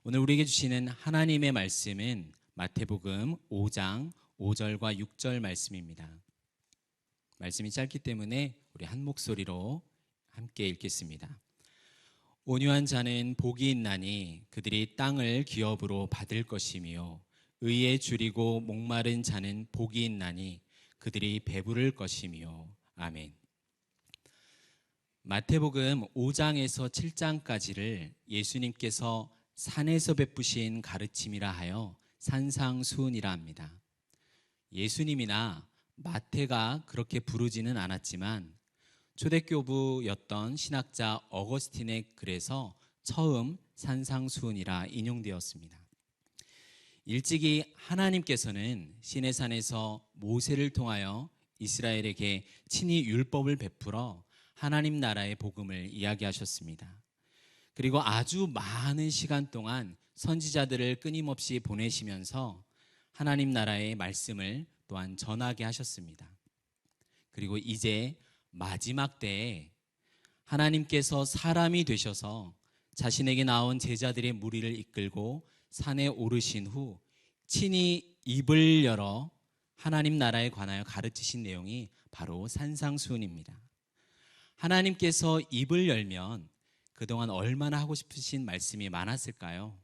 오늘 우리에게 주시는 하나님의 말씀은 마태복음 5장 5절과 6절 말씀입니다. 말씀이 짧기 때문에 우리 한 목소리로 함께 읽겠습니다. 온유한 자는 복이 있나니 그들이 땅을 기업으로 받을 것이며 의에 줄이고 목마른 자는 복이 있나니 그들이 배부를 것이며. 아멘. 마태복음 5장에서 7장까지를 예수님께서 산에서 베푸신 가르침이라 하여 산상수훈이라 합니다. 예수님이나 마태가 그렇게 부르지는 않았지만 초대교부였던 신학자 어거스틴의 글에서 처음 산상수훈이라 인용되었습니다. 일찍이 하나님께서는 시내산에서 모세를 통하여 이스라엘에게 친히 율법을 베풀어 하나님 나라의 복음을 이야기하셨습니다. 그리고 아주 많은 시간 동안 선지자들을 끊임없이 보내시면서 하나님 나라의 말씀을 또한 전하게 하셨습니다. 그리고 이제 마지막 때에 하나님께서 사람이 되셔서 자신에게 나온 제자들의 무리를 이끌고 산에 오르신 후 친히 입을 열어 하나님 나라에 관하여 가르치신 내용이 바로 산상수훈입니다. 하나님께서 입을 열면 그동안 얼마나 하고 싶으신 말씀이 많았을까요?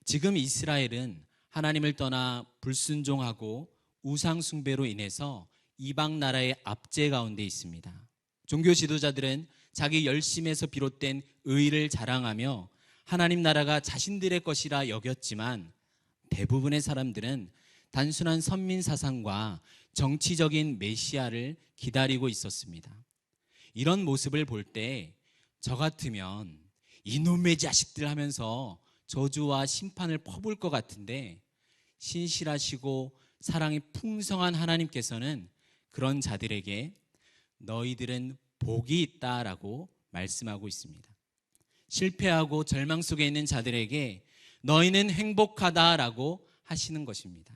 지금 이스라엘은 하나님을 떠나 불순종하고 우상 숭배로 인해서 이방 나라의 압제 가운데 있습니다. 종교 지도자들은 자기 열심에서 비롯된 의를 자랑하며 하나님 나라가 자신들의 것이라 여겼지만 대부분의 사람들은 단순한 선민 사상과 정치적인 메시아를 기다리고 있었습니다. 이런 모습을 볼 때 저 같으면 이놈의 자식들 하면서 저주와 심판을 퍼부을 것 같은데, 신실하시고 사랑이 풍성한 하나님께서는 그런 자들에게 너희들은 복이 있다라고 말씀하고 있습니다. 실패하고 절망 속에 있는 자들에게 너희는 행복하다라고 하시는 것입니다.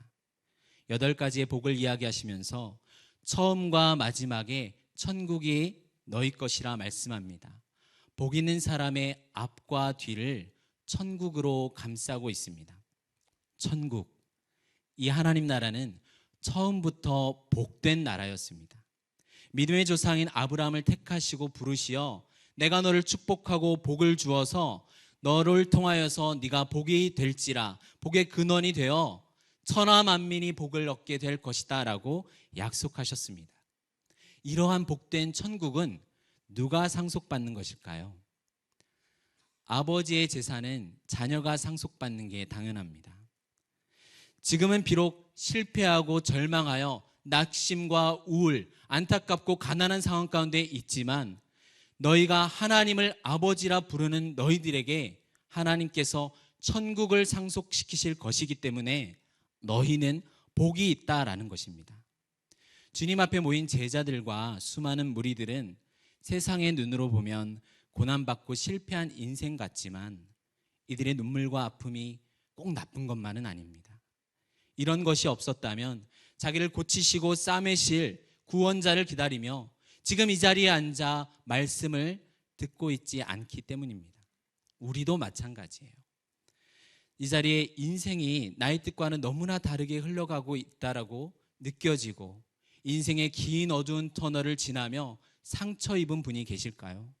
8가지의 복을 이야기하시면서 처음과 마지막에 천국이 너희 것이라 말씀합니다. 복 있는 사람의 앞과 뒤를 천국으로 감싸고 있습니다. 천국, 이 하나님 나라는 처음부터 복된 나라였습니다. 믿음의 조상인 아브라함을 택하시고 부르시어 내가 너를 축복하고 복을 주어서 너를 통하여서 네가 복이 될지라, 복의 근원이 되어 천하 만민이 복을 얻게 될 것이다 라고 약속하셨습니다. 이러한 복된 천국은 누가 상속받는 것일까요? 아버지의 재산은 자녀가 상속받는 게 당연합니다. 지금은 비록 실패하고 절망하여 낙심과 우울, 안타깝고 가난한 상황 가운데 있지만 너희가 하나님을 아버지라 부르는 너희들에게 하나님께서 천국을 상속시키실 것이기 때문에 너희는 복이 있다라는 것입니다. 주님 앞에 모인 제자들과 수많은 무리들은 세상의 눈으로 보면 고난받고 실패한 인생 같지만 이들의 눈물과 아픔이 꼭 나쁜 것만은 아닙니다. 이런 것이 없었다면 자기를 고치시고 싸매실 구원자를 기다리며 지금 이 자리에 앉아 말씀을 듣고 있지 않기 때문입니다. 우리도 마찬가지예요. 이 자리에 인생이 나의 뜻과는 너무나 다르게 흘러가고 있다라고 느껴지고 인생의 긴 어두운 터널을 지나며 상처 입은 분이 계실까요?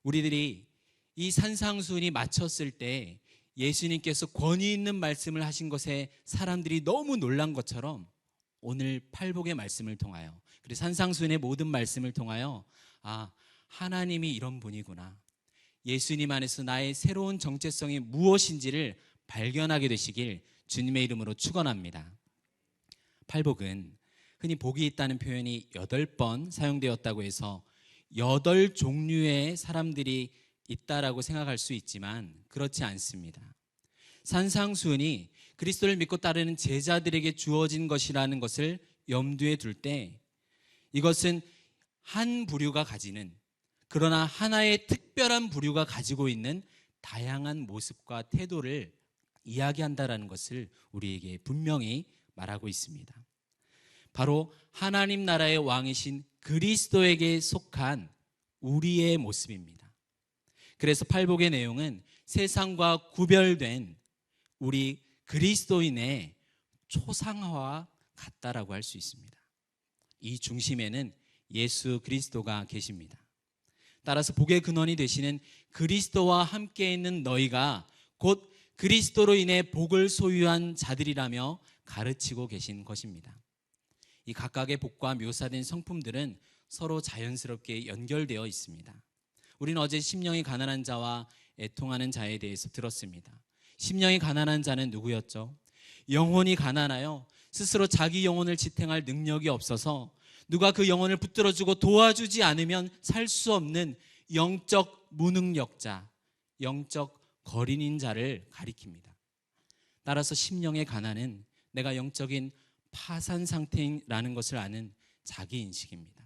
우리들이 이 산상수훈이 마쳤을 때 예수님께서 권위 있는 말씀을 하신 것에 사람들이 너무 놀란 것처럼 오늘 팔복의 말씀을 통하여, 그리고 산상수훈의 모든 말씀을 통하여 하나님이 이런 분이구나, 예수님 안에서 나의 새로운 정체성이 무엇인지를 발견하게 되시길 주님의 이름으로 축원합니다. 팔복은 흔히 복이 있다는 표현이 8번 사용되었다고 해서 8종류의 사람들이 있다라고 생각할 수 있지만 그렇지 않습니다. 산상수훈이 그리스도를 믿고 따르는 제자들에게 주어진 것이라는 것을 염두에 둘 때 이것은 한 부류가 가지는, 그러나 하나의 특별한 부류가 가지고 있는 다양한 모습과 태도를 이야기한다라는 것을 우리에게 분명히 말하고 있습니다. 바로 하나님 나라의 왕이신 그리스도에게 속한 우리의 모습입니다. 그래서 팔복의 내용은 세상과 구별된 우리 그리스도인의 초상화와 같다라고 할 수 있습니다. 이 중심에는 예수 그리스도가 계십니다. 따라서 복의 근원이 되시는 그리스도와 함께 있는 너희가 곧 그리스도로 인해 복을 소유한 자들이라며 가르치고 계신 것입니다. 이 각각의 복과 묘사된 성품들은 서로 자연스럽게 연결되어 있습니다. 우리는 어제 심령이 가난한 자와 애통하는 자에 대해서 들었습니다. 심령이 가난한 자는 누구였죠? 영혼이 가난하여 스스로 자기 영혼을 지탱할 능력이 없어서 누가 그 영혼을 붙들어주고 도와주지 않으면 살 수 없는 영적 무능력자, 영적 거린인 자를 가리킵니다. 따라서 심령의 가난은 내가 영적인 파산 상태라는 것을 아는 자기인식입니다.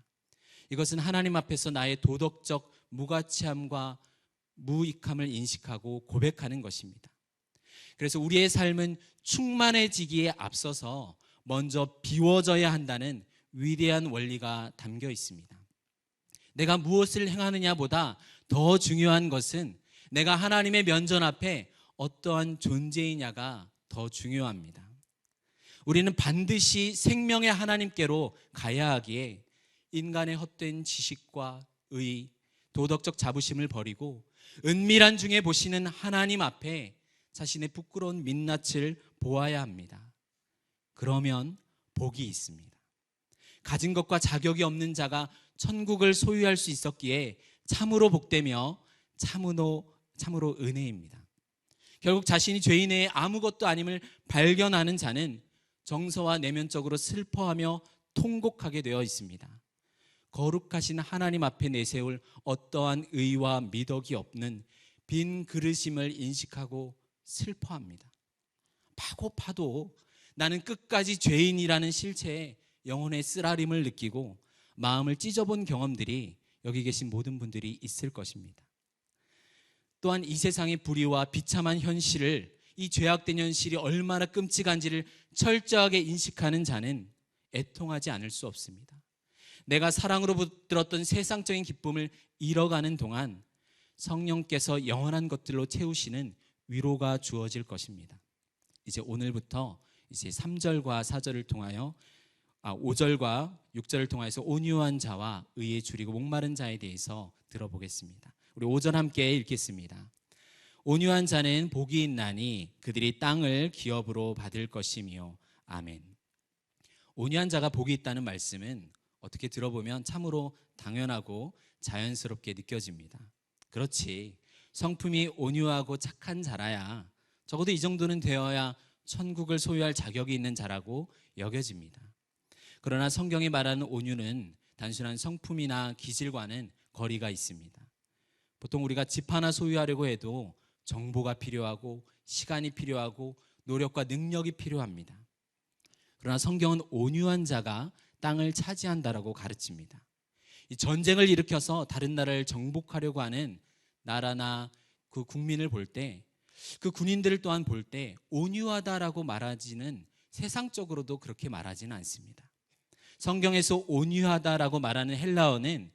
이것은 하나님 앞에서 나의 도덕적 무가치함과 무익함을 인식하고 고백하는 것입니다. 그래서 우리의 삶은 충만해지기에 앞서서 먼저 비워져야 한다는 위대한 원리가 담겨 있습니다. 내가 무엇을 행하느냐보다 더 중요한 것은 내가 하나님의 면전 앞에 어떠한 존재이냐가 더 중요합니다. 우리는 반드시 생명의 하나님께로 가야 하기에 인간의 헛된 지식과 의, 도덕적 자부심을 버리고 은밀한 중에 보시는 하나님 앞에 자신의 부끄러운 민낯을 보아야 합니다. 그러면 복이 있습니다. 가진 것과 자격이 없는 자가 천국을 소유할 수 있었기에 참으로 복되며 참으로 은혜입니다. 결국 자신이 죄인의 아무것도 아님을 발견하는 자는 정서와 내면적으로 슬퍼하며 통곡하게 되어 있습니다. 거룩하신 하나님 앞에 내세울 어떠한 의와 미덕이 없는 빈 그릇임을 인식하고 슬퍼합니다. 파고 파도 나는 끝까지 죄인이라는 실체에 영혼의 쓰라림을 느끼고 마음을 찢어본 경험들이 여기 계신 모든 분들이 있을 것입니다. 또한 이 세상의 불의와 비참한 현실을, 이 죄악된 현실이 얼마나 끔찍한지를 철저하게 인식하는 자는 애통하지 않을 수 없습니다. 내가 사랑으로 붙들었던 세상적인 기쁨을 잃어가는 동안 성령께서 영원한 것들로 채우시는 위로가 주어질 것입니다. 이제 오늘부터 이제 3절과 4절을 통하여 5절과 6절을 통해서 온유한 자와 의에 줄이고 목마른 자에 대해서 들어보겠습니다. 우리 5절 함께 읽겠습니다. 온유한 자는 복이 있나니 그들이 땅을 기업으로 받을 것이며 아멘. 온유한 자가 복이 있다는 말씀은 어떻게 들어보면 참으로 당연하고 자연스럽게 느껴집니다. 그렇지, 성품이 온유하고 착한 자라야 적어도 이 정도는 되어야 천국을 소유할 자격이 있는 자라고 여겨집니다. 그러나 성경이 말하는 온유는 단순한 성품이나 기질과는 거리가 있습니다. 보통 우리가 집 하나 소유하려고 해도 정보가 필요하고 시간이 필요하고 노력과 능력이 필요합니다. 그러나 성경은 온유한 자가 땅을 차지한다라고 가르칩니다. 이 전쟁을 일으켜서 다른 나라를 정복하려고 하는 나라나 그 국민을 볼 때, 그 군인들을 또한 볼 때 온유하다라고 말하지는 세상적으로도 그렇게 말하지는 않습니다. 성경에서 온유하다라고 말하는 헬라어는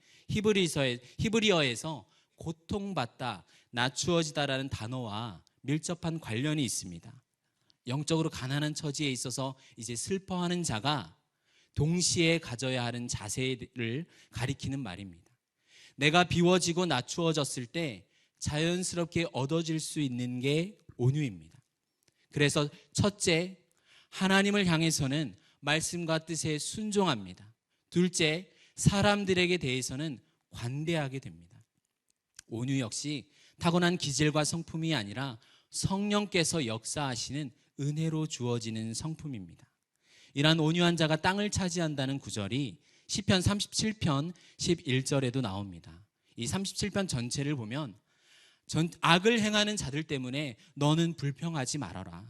히브리어에서 고통받다, 낮추어지다라는 단어와 밀접한 관련이 있습니다. 영적으로 가난한 처지에 있어서 이제 슬퍼하는 자가 동시에 가져야 하는 자세를 가리키는 말입니다. 내가 비워지고 낮추어졌을 때 자연스럽게 얻어질 수 있는 게 온유입니다. 그래서 첫째, 하나님을 향해서는 말씀과 뜻에 순종합니다. 둘째, 사람들에게 대해서는 관대하게 됩니다. 온유 역시 타고난 기질과 성품이 아니라 성령께서 역사하시는 은혜로 주어지는 성품입니다. 이러한 온유한 자가 땅을 차지한다는 구절이 시편 37편 11절에도 나옵니다. 이 37편 전체를 보면 악을 행하는 자들 때문에 너는 불평하지 말아라.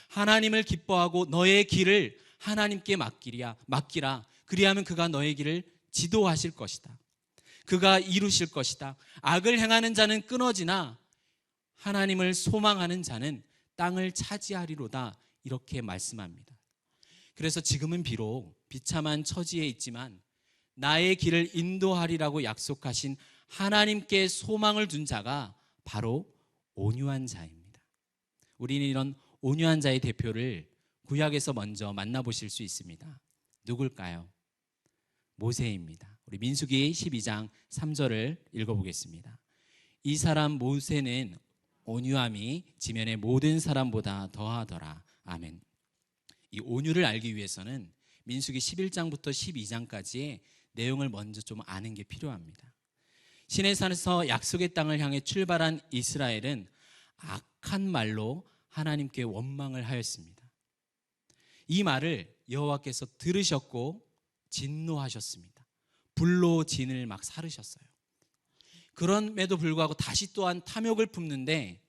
하나님을 기뻐하고 너의 길을 하나님께 맡기라. 그리하면 그가 너의 길을 지도하실 것이다. 그가 이루실 것이다. 악을 행하는 자는 끊어지나 하나님을 소망하는 자는 땅을 차지하리로다. 이렇게 말씀합니다. 그래서 지금은 비록 비참한 처지에 있지만 나의 길을 인도하리라고 약속하신 하나님께 소망을 둔 자가 바로 온유한 자입니다. 우리는 이런 온유한 자의 대표를 구약에서 먼저 만나보실 수 있습니다. 누굴까요? 모세입니다. 우리 민수기 12장 3절을 읽어보겠습니다. 이 사람 모세는 온유함이 지면의 모든 사람보다 더하더라. 아멘. 이 온유를 알기 위해서는 민수기 11장부터 12장까지의 내용을 먼저 좀 아는 게 필요합니다. 시내산에서 약속의 땅을 향해 출발한 이스라엘은 악한 말로 하나님께 원망을 하였습니다. 이 말을 여호와께서 들으셨고 진노하셨습니다. 불로 진을 막 사르셨어요. 그럼에도 불구하고 다시 또한 탐욕을 품는데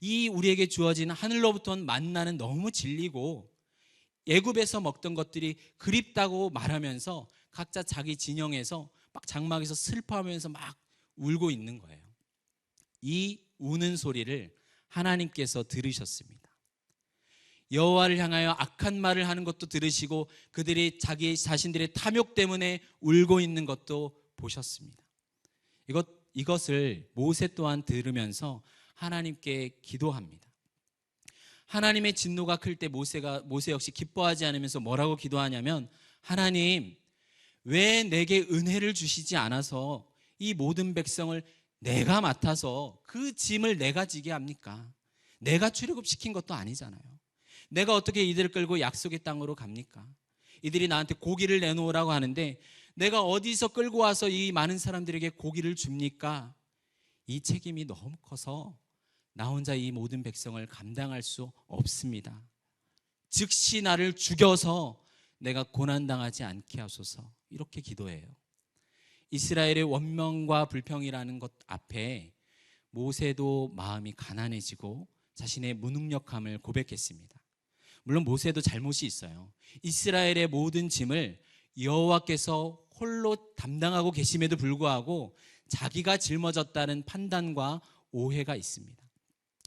이 우리에게 주어진 하늘로부터 온 만나는 너무 질리고 애굽에서 먹던 것들이 그립다고 말하면서 각자 자기 진영에서 막 장막에서 슬퍼하면서 막 울고 있는 거예요. 이 우는 소리를 하나님께서 들으셨습니다. 여호와를 향하여 악한 말을 하는 것도 들으시고 그들이 자기 자신들의 탐욕 때문에 울고 있는 것도 보셨습니다. 이것을 모세 또한 들으면서 하나님께 기도합니다. 하나님의 진노가 클 때 모세 역시 기뻐하지 않으면서 뭐라고 기도하냐면, 하나님, 왜 내게 은혜를 주시지 않아서 이 모든 백성을 내가 맡아서 그 짐을 내가 지게 합니까? 내가 출애굽시킨 것도 아니잖아요. 내가 어떻게 이들을 끌고 약속의 땅으로 갑니까? 이들이 나한테 고기를 내놓으라고 하는데 내가 어디서 끌고 와서 이 많은 사람들에게 고기를 줍니까? 이 책임이 너무 커서 나 혼자 이 모든 백성을 감당할 수 없습니다. 즉시 나를 죽여서 내가 고난당하지 않게 하소서. 이렇게 기도해요. 이스라엘의 원망과 불평이라는 것 앞에 모세도 마음이 가난해지고 자신의 무능력함을 고백했습니다. 물론 모세도 잘못이 있어요. 이스라엘의 모든 짐을 여호와께서 홀로 담당하고 계심에도 불구하고 자기가 짊어졌다는 판단과 오해가 있습니다.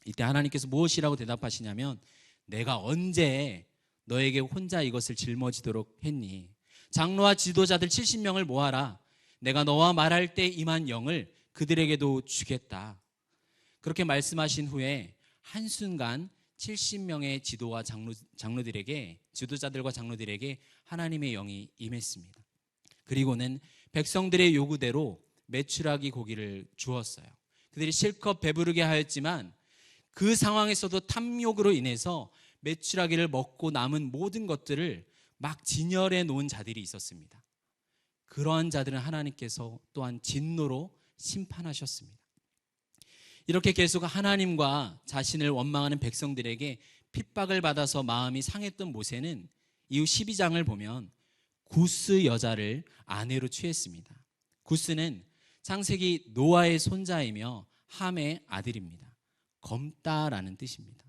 이때 하나님께서 무엇이라고 대답하시냐면, 내가 언제 너에게 혼자 이것을 짊어지도록 했니? 장로와 지도자들 70명을 모아라. 내가 너와 말할 때 임한 영을 그들에게도 주겠다. 그렇게 말씀하신 후에 한순간 70명의 지도와 지도자들과 장로들에게 하나님의 영이 임했습니다. 그리고는 백성들의 요구대로 메추라기 고기를 주었어요. 그들이 실컷 배부르게 하였지만 그 상황에서도 탐욕으로 인해서 메추라기를 먹고 남은 모든 것들을 막 진열해 놓은 자들이 있었습니다. 그러한 자들은 하나님께서 또한 진노로 심판하셨습니다. 이렇게 계속 하나님과 자신을 원망하는 백성들에게 핍박을 받아서 마음이 상했던 모세는 이후 12장을 보면 구스 여자를 아내로 취했습니다. 구스는 창세기 노아의 손자이며 함의 아들입니다. 검다라는 뜻입니다.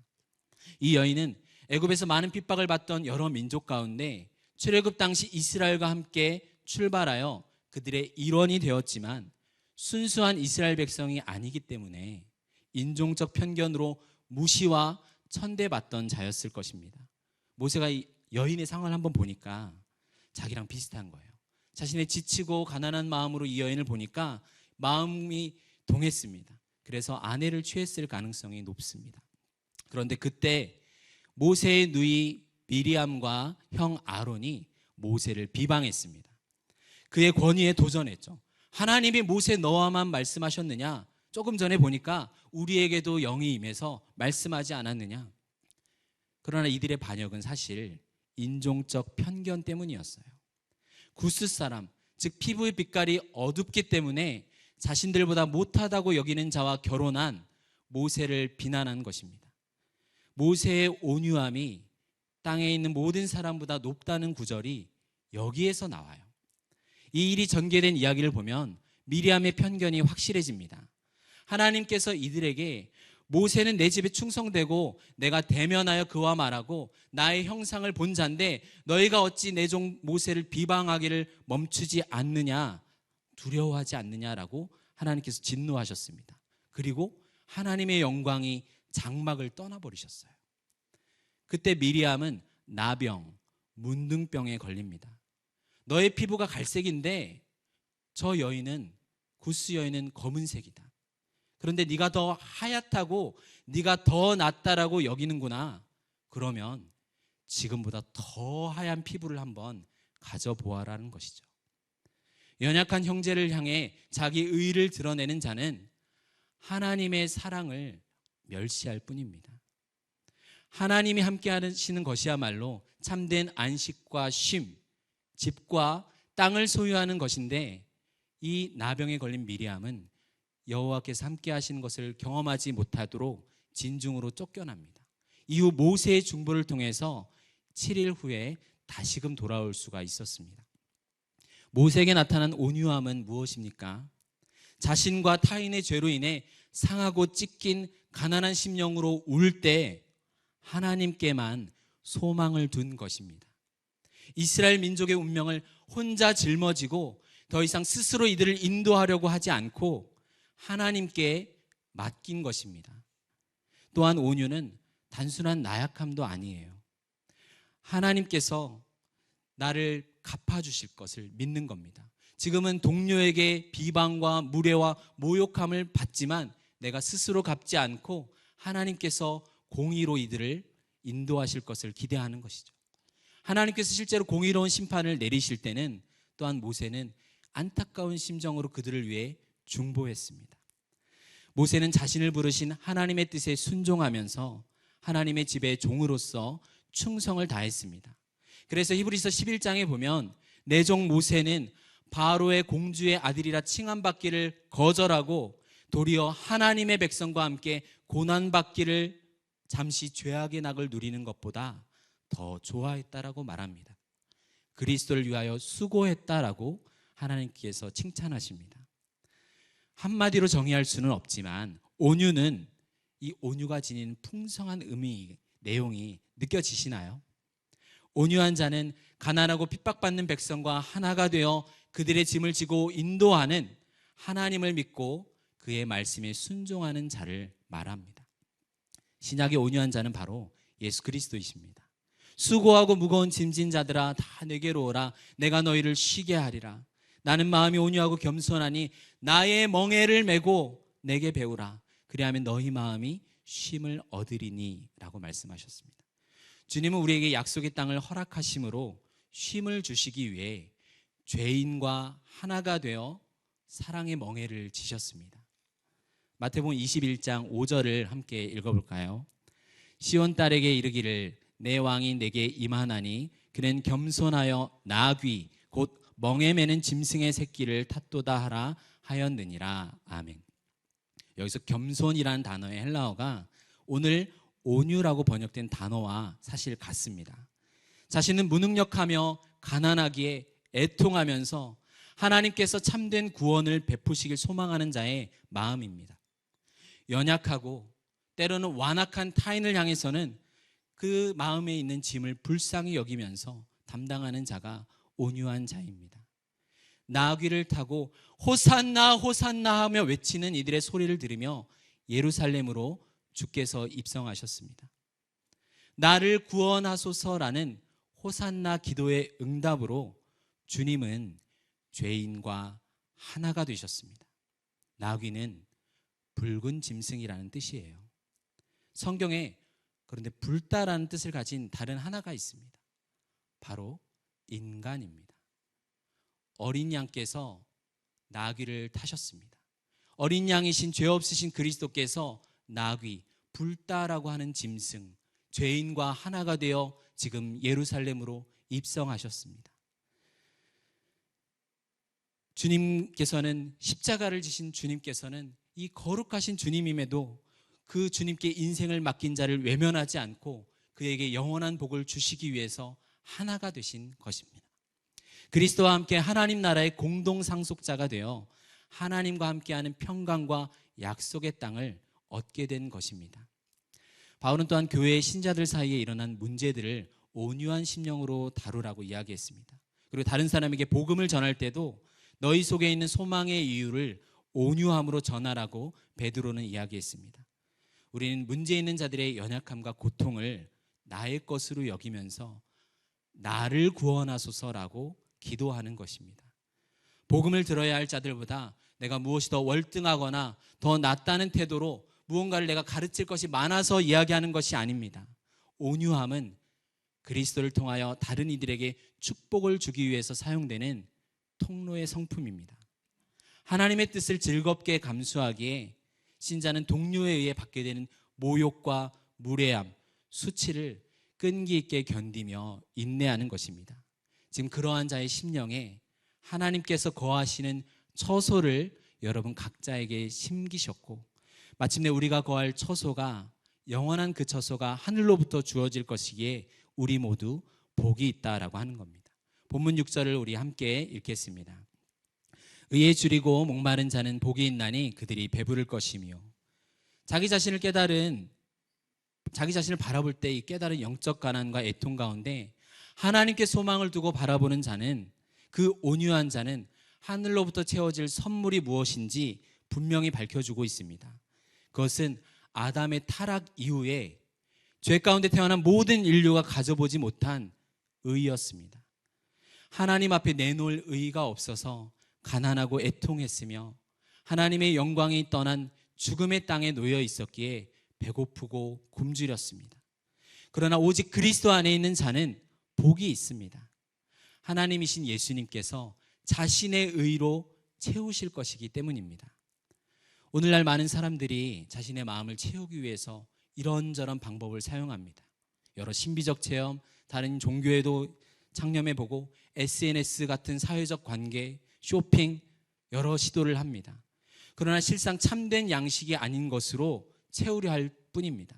이 여인은 애굽에서 많은 핍박을 받던 여러 민족 가운데 출애굽 당시 이스라엘과 함께 출발하여 그들의 일원이 되었지만 순수한 이스라엘 백성이 아니기 때문에 인종적 편견으로 무시와 천대받던 자였을 것입니다. 모세가 이 여인의 상황을 한번 보니까 자기랑 비슷한 거예요. 자신의 지치고 가난한 마음으로 이 여인을 보니까 마음이 동했습니다. 그래서 아내를 취했을 가능성이 높습니다. 그런데 그때 모세의 누이 미리암과 형 아론이 모세를 비방했습니다. 그의 권위에 도전했죠. 하나님이 모세 너와만 말씀하셨느냐? 조금 전에 보니까 우리에게도 영이 임해서 말씀하지 않았느냐? 그러나 이들의 반역은 사실 인종적 편견 때문이었어요. 구스 사람, 즉 피부의 빛깔이 어둡기 때문에 자신들보다 못하다고 여기는 자와 결혼한 모세를 비난한 것입니다. 모세의 온유함이 땅에 있는 모든 사람보다 높다는 구절이 여기에서 나와요. 이 일이 전개된 이야기를 보면 미리암의 편견이 확실해집니다. 하나님께서 이들에게 모세는 내 집에 충성되고 내가 대면하여 그와 말하고 나의 형상을 본 자인데 너희가 어찌 내 종 모세를 비방하기를 멈추지 않느냐, 두려워하지 않느냐라고 하나님께서 진노하셨습니다. 그리고 하나님의 영광이 장막을 떠나버리셨어요. 그때 미리암은 나병, 문둥병에 걸립니다. 너의 피부가 갈색인데 저 여인은, 구스 여인은 검은색이다. 그런데 네가 더 하얗다고 네가 더 낫다라고 여기는구나. 그러면 지금보다 더 하얀 피부를 한번 가져보아라는 것이죠. 연약한 형제를 향해 자기 의의를 드러내는 자는 하나님의 사랑을 멸시할 뿐입니다. 하나님이 함께 하시는 것이야말로 참된 안식과 쉼, 집과 땅을 소유하는 것인데, 이 나병에 걸린 미리암은 여호와께서 함께 하시는 것을 경험하지 못하도록 진중으로 쫓겨납니다. 이후 모세의 중보를 통해서 7일 후에 다시금 돌아올 수가 있었습니다. 모세에게 나타난 온유함은 무엇입니까? 자신과 타인의 죄로 인해 상하고 찢긴 가난한 심령으로 울 때 하나님께만 소망을 둔 것입니다. 이스라엘 민족의 운명을 혼자 짊어지고 더 이상 스스로 이들을 인도하려고 하지 않고 하나님께 맡긴 것입니다. 또한 온유는 단순한 나약함도 아니에요. 하나님께서 나를 갚아주실 것을 믿는 겁니다. 지금은 동료에게 비방과 무례와 모욕함을 받지만 내가 스스로 갚지 않고 하나님께서 공의로 이들을 인도하실 것을 기대하는 것이죠. 하나님께서 실제로 공의로운 심판을 내리실 때는 또한 모세는 안타까운 심정으로 그들을 위해 중보했습니다. 모세는 자신을 부르신 하나님의 뜻에 순종하면서 하나님의 집의 종으로서 충성을 다했습니다. 그래서 히브리서 11장에 보면 내 종 모세는 바로의 공주의 아들이라 칭함받기를 거절하고 도리어 하나님의 백성과 함께 고난받기를 잠시 죄악의 낙을 누리는 것보다 더 좋아했다라고 말합니다. 그리스도를 위하여 수고했다라고 하나님께서 칭찬하십니다. 한마디로 정의할 수는 없지만 온유는, 이 온유가 지닌 풍성한 의미, 내용이 느껴지시나요? 온유한 자는 가난하고 핍박받는 백성과 하나가 되어 그들의 짐을 지고 인도하는, 하나님을 믿고 그의 말씀에 순종하는 자를 말합니다. 신약의 온유한 자는 바로 예수 그리스도이십니다. 수고하고 무거운 짐진 자들아 다 내게로 오라. 내가 너희를 쉬게 하리라. 나는 마음이 온유하고 겸손하니 나의 멍에를 메고 내게 배우라. 그리하면 너희 마음이 쉼을 얻으리니 라고 말씀하셨습니다. 주님은 우리에게 약속의 땅을 허락하심으로 쉼을 주시기 위해 죄인과 하나가 되어 사랑의 멍에를 지셨습니다. 마태복음 21장 5절을 함께 읽어볼까요? 시온 딸에게 이르기를 내 왕이 내게 임하나니 그는 겸손하여 나귀 곧 멍에 매는 짐승의 새끼를 탓도다 하라 하였느니라. 아멘. 여기서 겸손이라는 단어의 헬라어가 오늘 온유라고 번역된 단어와 사실 같습니다. 자신은 무능력하며 가난하기에 애통하면서 하나님께서 참된 구원을 베푸시길 소망하는 자의 마음입니다. 연약하고 때로는 완악한 타인을 향해서는 그 마음에 있는 짐을 불쌍히 여기면서 담당하는 자가 온유한 자입니다. 나귀를 타고 호산나 호산나 하며 외치는 이들의 소리를 들으며 예루살렘으로 주께서 입성하셨습니다. 나를 구원하소서라는 호산나 기도의 응답으로 주님은 죄인과 하나가 되셨습니다. 나귀는 붉은 짐승이라는 뜻이에요. 성경에 그런데 붉다라는 뜻을 가진 다른 하나가 있습니다. 바로 인간입니다. 어린 양께서 나귀를 타셨습니다. 어린 양이신 죄 없으신 그리스도께서 나귀, 붉다라고 하는 짐승, 죄인과 하나가 되어 지금 예루살렘으로 입성하셨습니다. 주님께서는, 십자가를 지신 주님께서는 이 거룩하신 주님임에도 그 주님께 인생을 맡긴 자를 외면하지 않고 그에게 영원한 복을 주시기 위해서 하나가 되신 것입니다. 그리스도와 함께 하나님 나라의 공동 상속자가 되어 하나님과 함께하는 평강과 약속의 땅을 얻게 된 것입니다. 바울은 또한 교회의 신자들 사이에 일어난 문제들을 온유한 심령으로 다루라고 이야기했습니다. 그리고 다른 사람에게 복음을 전할 때도 너희 속에 있는 소망의 이유를 온유함으로 전하라고 베드로는 이야기했습니다. 우리는 문제 있는 자들의 연약함과 고통을 나의 것으로 여기면서 나를 구원하소서라고 기도하는 것입니다. 복음을 들어야 할 자들보다 내가 무엇이 더 월등하거나 더 낫다는 태도로 무언가를 내가 가르칠 것이 많아서 이야기하는 것이 아닙니다. 온유함은 그리스도를 통하여 다른 이들에게 축복을 주기 위해서 사용되는 통로의 성품입니다. 하나님의 뜻을 즐겁게 감수하기에 신자는 동료에 의해 받게 되는 모욕과 무례함, 수치를 끈기 있게 견디며 인내하는 것입니다. 지금 그러한 자의 심령에 하나님께서 거하시는 처소를 여러분 각자에게 심기셨고, 마침내 우리가 거할 처소가 영원한 그 처소가 하늘로부터 주어질 것이기에 우리 모두 복이 있다라고 하는 겁니다. 본문 6절을 우리 함께 읽겠습니다. 의에 줄이고 목마른 자는 복이 있나니 그들이 배부를 것이며. 자기 자신을 바라볼 때 이 깨달은 영적 가난과 애통 가운데 하나님께 소망을 두고 바라보는 자는, 그 온유한 자는 하늘로부터 채워질 선물이 무엇인지 분명히 밝혀주고 있습니다. 그것은 아담의 타락 이후에 죄 가운데 태어난 모든 인류가 가져보지 못한 의였습니다. 하나님 앞에 내놓을 의가 없어서 가난하고 애통했으며 하나님의 영광이 떠난 죽음의 땅에 놓여 있었기에 배고프고 굶주렸습니다. 그러나 오직 그리스도 안에 있는 자는 복이 있습니다. 하나님이신 예수님께서 자신의 의로 채우실 것이기 때문입니다. 오늘날 많은 사람들이 자신의 마음을 채우기 위해서 이런저런 방법을 사용합니다. 여러 신비적 체험, 다른 종교에도 창념해보고 SNS 같은 사회적 관계, 쇼핑, 여러 시도를 합니다. 그러나 실상 참된 양식이 아닌 것으로 채우려 할 뿐입니다.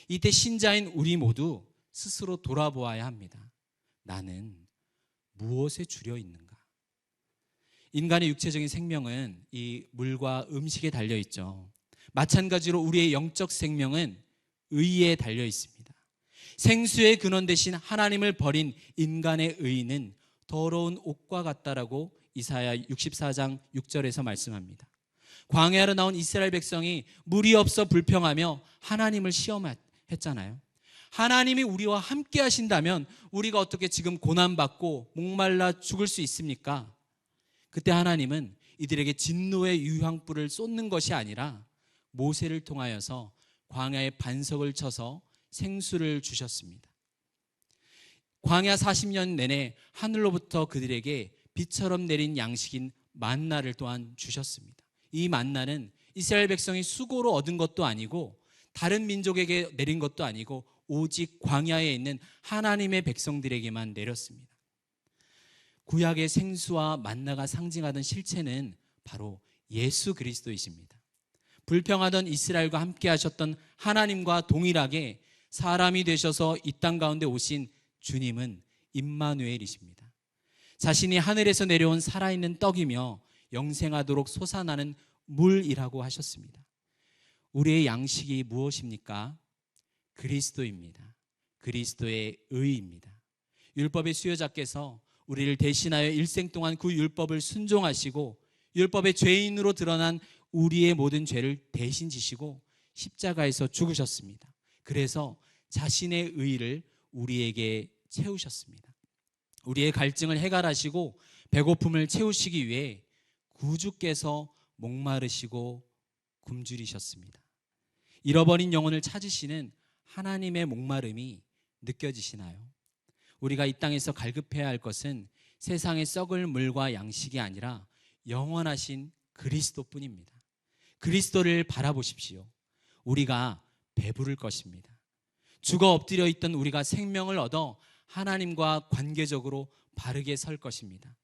이때 신자인 우리 모두 스스로 돌아보아야 합니다. 나는 무엇에 줄여 있는가? 인간의 육체적인 생명은 이 물과 음식에 달려 있죠. 마찬가지로 우리의 영적 생명은 의에 달려 있습니다. 생수의 근원 대신 하나님을 버린 인간의 의는 더러운 옷과 같다라고 이사야 64장 6절에서 말씀합니다. 광야로 나온 이스라엘 백성이 물이 없어 불평하며 하나님을 시험했잖아요. 하나님이 우리와 함께 하신다면 우리가 어떻게 지금 고난받고 목말라 죽을 수 있습니까? 그때 하나님은 이들에게 진노의 유황불을 쏟는 것이 아니라 모세를 통하여서 광야에 반석을 쳐서 생수를 주셨습니다. 광야 40년 내내 하늘로부터 그들에게 비처럼 내린 양식인 만나를 또한 주셨습니다. 이 만나는 이스라엘 백성이 수고로 얻은 것도 아니고 다른 민족에게 내린 것도 아니고 오직 광야에 있는 하나님의 백성들에게만 내렸습니다. 구약의 생수와 만나가 상징하던 실체는 바로 예수 그리스도이십니다. 불평하던 이스라엘과 함께 하셨던 하나님과 동일하게 사람이 되셔서 이 땅 가운데 오신 주님은 임마누엘이십니다. 자신이 하늘에서 내려온 살아있는 떡이며 영생하도록 솟아나는 물이라고 하셨습니다. 우리의 양식이 무엇입니까? 그리스도입니다. 그리스도의 의입니다. 율법의 수요자께서 우리를 대신하여 일생 동안 그 율법을 순종하시고 율법의 죄인으로 드러난 우리의 모든 죄를 대신 지시고 십자가에서 죽으셨습니다. 그래서 자신의 의를 우리에게 채우셨습니다. 우리의 갈증을 해결하시고 배고픔을 채우시기 위해 구주께서 목마르시고 굶주리셨습니다. 잃어버린 영혼을 찾으시는 하나님의 목마름이 느껴지시나요? 우리가 이 땅에서 갈급해야 할 것은 세상의 썩을 물과 양식이 아니라 영원하신 그리스도뿐입니다. 그리스도를 바라보십시오. 우리가 배부를 것입니다. 죽어 엎드려 있던 우리가 생명을 얻어 하나님과 관계적으로 바르게 설 것입니다.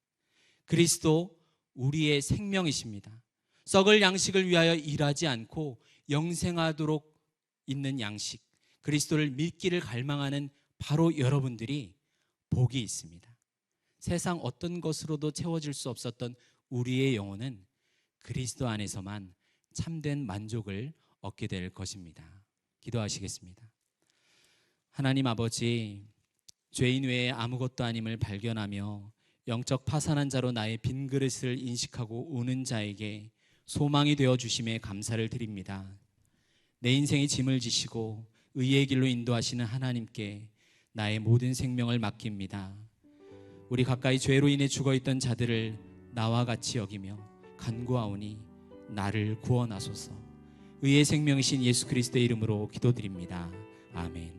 그리스도 우리의 생명이십니다. 썩을 양식을 위하여 일하지 않고 영생하도록 있는 양식, 그리스도를 믿기를 갈망하는 바로 여러분들이 복이 있습니다. 세상 어떤 것으로도 채워질 수 없었던 우리의 영혼은 그리스도 안에서만 참된 만족을 얻게 될 것입니다. 기도하시겠습니다. 하나님 아버지, 죄인 외에 아무것도 아님을 발견하며 영적 파산한 자로 나의 빈 그릇을 인식하고 우는 자에게 소망이 되어 주심에 감사를 드립니다. 내 인생의 짐을 지시고 의의 길로 인도하시는 하나님께 나의 모든 생명을 맡깁니다. 우리 가까이 죄로 인해 죽어있던 자들을 나와 같이 여기며 간구하오니 나를 구원하소서. 의의 생명이신 예수 그리스도의 이름으로 기도드립니다. 아멘.